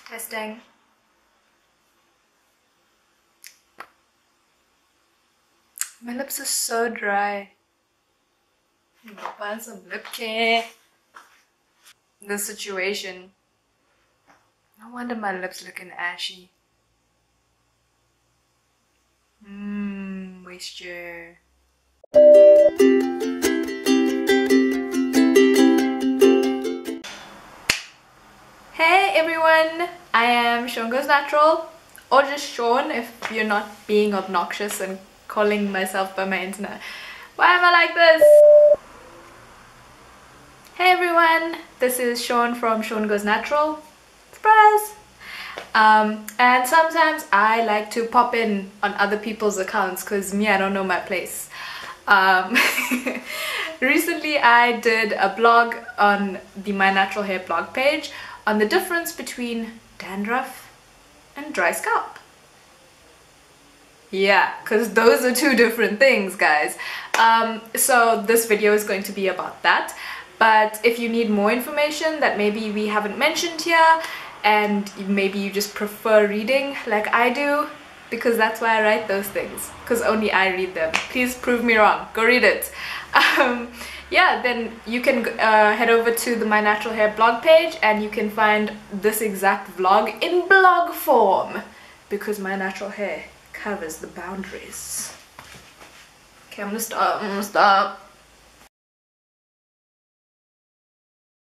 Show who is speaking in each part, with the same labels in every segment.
Speaker 1: Testing. My lips are so dry. I'm gonna find some lip care. The situation. No wonder my lips looking ashy. Moisture. Hey everyone! I am Sean Goes Natural, or just Sean if you're not being obnoxious and calling myself by my internet. Why am I like this? Hey everyone! This is Sean from Sean Goes Natural. Surprise! And sometimes I like to pop in on other people's accounts because I don't know my place. Recently I did a blog on the My Natural Hair blog page on the difference between dandruff and dry scalp. Yeah, because those are two different things, guys. So this video is going to be about that. But if you need more information that maybe we haven't mentioned here, and maybe you just prefer reading like I do, because that's why I write those things, because only I read them. Please prove me wrong. Go read it. Yeah, then you can head over to the My Natural Hair blog page and you can find this exact vlog in blog form, because My Natural Hair covers the boundaries. Okay, I'm gonna stop.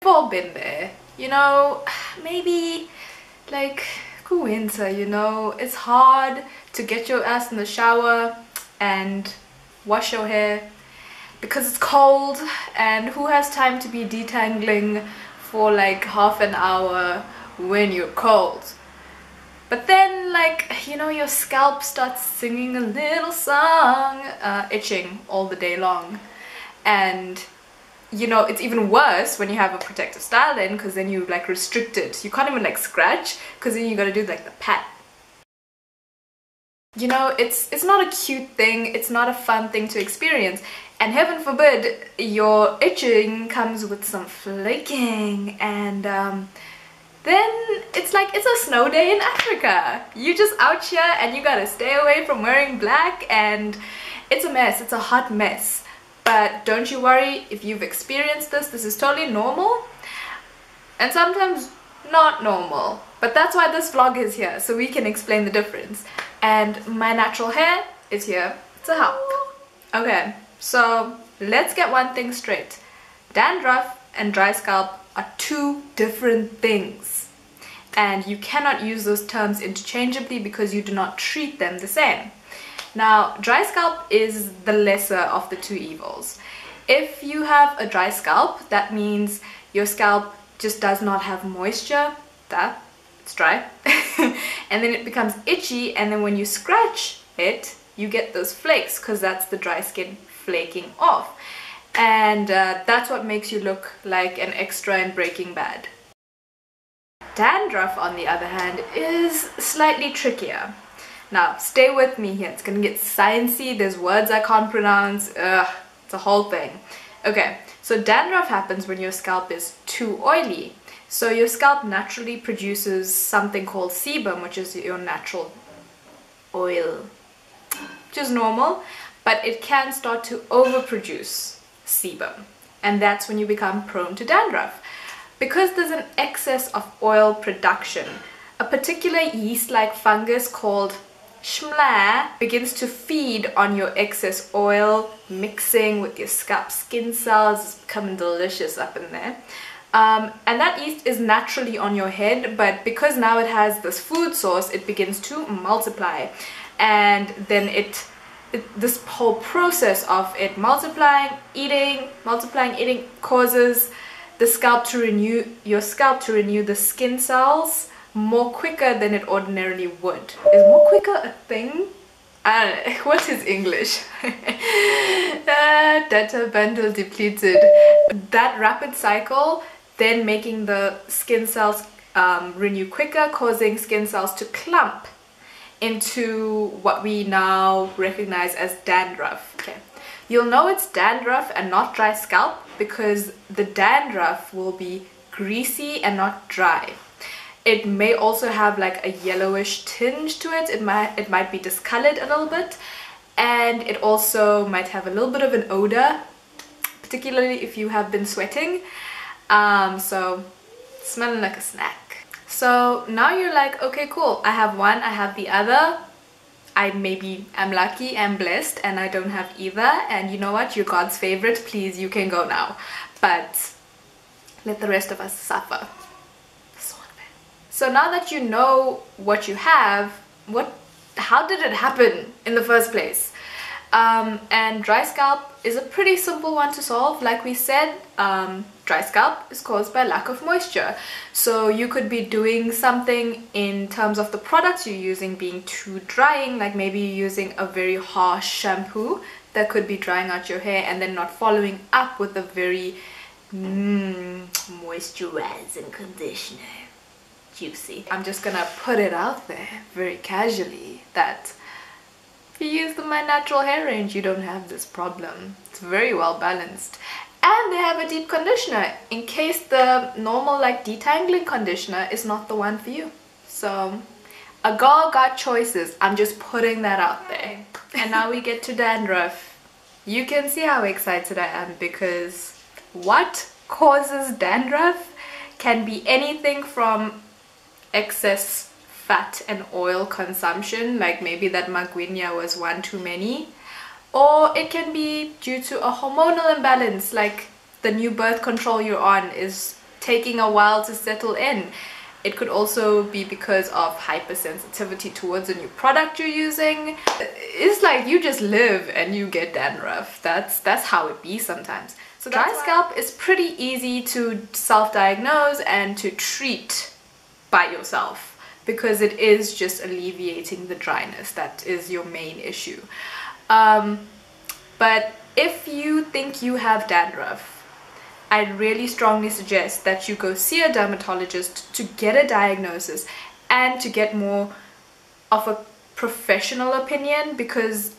Speaker 1: We've all been there, you know, maybe like winter, you know, it's hard to get your ass in the shower and wash your hair because it's cold, and who has time to be detangling for like half an hour when you're cold? But then, like, you know, your scalp starts singing a little song, itching all the day long. And you know, it's even worse when you have a protective style in, because then you like restrict it. You can't even like scratch, because then you gotta do like the pat. You know, it's not a cute thing, it's not a fun thing to experience, and heaven forbid your itching comes with some flaking, and then it's like it's a snow day in Africa. You just out here and you gotta stay away from wearing black, and it's a mess, it's a hot mess. But don't you worry, if you've experienced this, this is totally normal, and sometimes not normal. But that's why this vlog is here, so we can explain the difference. And My Natural Hair is here to help. Okay, so let's get one thing straight. Dandruff and dry scalp are two different things. And you cannot use those terms interchangeably because you do not treat them the same. Now, dry scalp is the lesser of the two evils. If you have a dry scalp, that means your scalp just does not have moisture. It's dry. And then it becomes itchy, and then when you scratch it, you get those flakes, because that's the dry skin flaking off. And that's what makes you look like an extra in Breaking Bad. Dandruff, on the other hand, is slightly trickier. Now, stay with me here. It's gonna get sciencey. There's words I can't pronounce. Ugh, it's a whole thing. Okay, so dandruff happens when your scalp is too oily. So your scalp naturally produces something called sebum, which is your natural oil, which is normal, but it can start to overproduce sebum. And that's when you become prone to dandruff. Because there's an excess of oil production, a particular yeast-like fungus called Schmla begins to feed on your excess oil, mixing with your scalp skin cells. It's becoming delicious up in there. And that yeast is naturally on your head, but because now it has this food source, it begins to multiply. And then this whole process of it multiplying, eating, causes the scalp to renew, the skin cells more quicker than it ordinarily would. Is more quicker a thing? I don't know. What is English? Data bundle depleted. That rapid cycle then making the skin cells renew quicker, causing skin cells to clump into what we now recognize as dandruff. Okay. You'll know it's dandruff and not dry scalp because the dandruff will be greasy and not dry. It may also have like a yellowish tinge to it. It might be discolored a little bit, and it also might have a little bit of an odor, particularly if you have been sweating. So smelling like a snack. So now you're like, okay, cool, I have one, I have the other. I maybe am lucky, I'm blessed, and I don't have either, and you know what, you're God's favorite, please, you can go now. But let the rest of us suffer. So now that you know what you have, how did it happen in the first place? And dry scalp is a pretty simple one to solve. Like we said, dry scalp is caused by lack of moisture. So you could be doing something in terms of the products you're using being too drying, like maybe you're using a very harsh shampoo that could be drying out your hair, and then not following up with a very moisturizing conditioner. Juicy. I'm just gonna put it out there very casually that if you use My Natural hair range, you don't have this problem. It's very well balanced, and they have a deep conditioner in case the normal like detangling conditioner is not the one for you. So a girl got choices. I'm just putting that out there. And now we get to dandruff. You can see how excited I am, because what causes dandruff can be anything from excess fat and oil consumption, like maybe that magwinya was one too many, or it can be due to a hormonal imbalance, like the new birth control you're on is taking a while to settle in. It could also be because of hypersensitivity towards a new product you're using. It's like you just live and you get dandruff. That's how it be sometimes. So dry scalp is pretty easy to self-diagnose and to treat by yourself, because it is just alleviating the dryness. That is your main issue. But if you think you have dandruff, I'd really strongly suggest that you go see a dermatologist to get a diagnosis and to get more of a professional opinion, because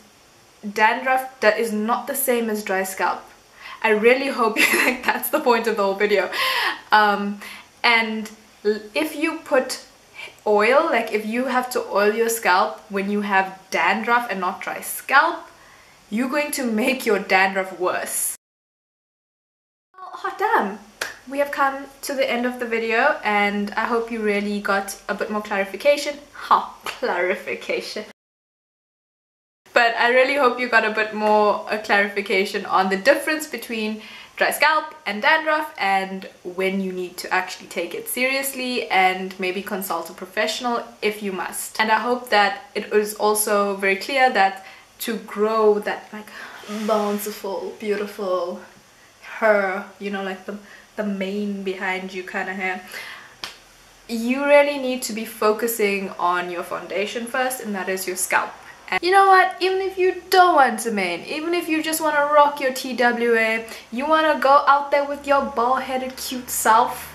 Speaker 1: dandruff is not the same as dry scalp. I really hope you think that's the point of the whole video. And if you put oil, like if you have to oil your scalp when you have dandruff and not dry scalp, you're going to make your dandruff worse. Hot damn! We have come to the end of the video, and I hope you really got a bit more clarification. Clarification. But I really hope you got a bit more clarification on the difference between dry scalp and dandruff, and when you need to actually take it seriously and maybe consult a professional if you must. And I hope that it was also very clear that to grow that like bountiful, beautiful hair, you know, like the mane behind you kind of hair, you really need to be focusing on your foundation first, and that is your scalp. And you know what, even if you don't want a mane, even if you just want to rock your TWA, you want to go out there with your bald-headed cute self,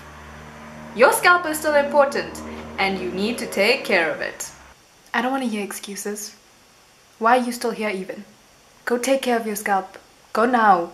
Speaker 1: your scalp is still important and you need to take care of it. I don't want to hear excuses. Why are you still here even? Go take care of your scalp. Go now.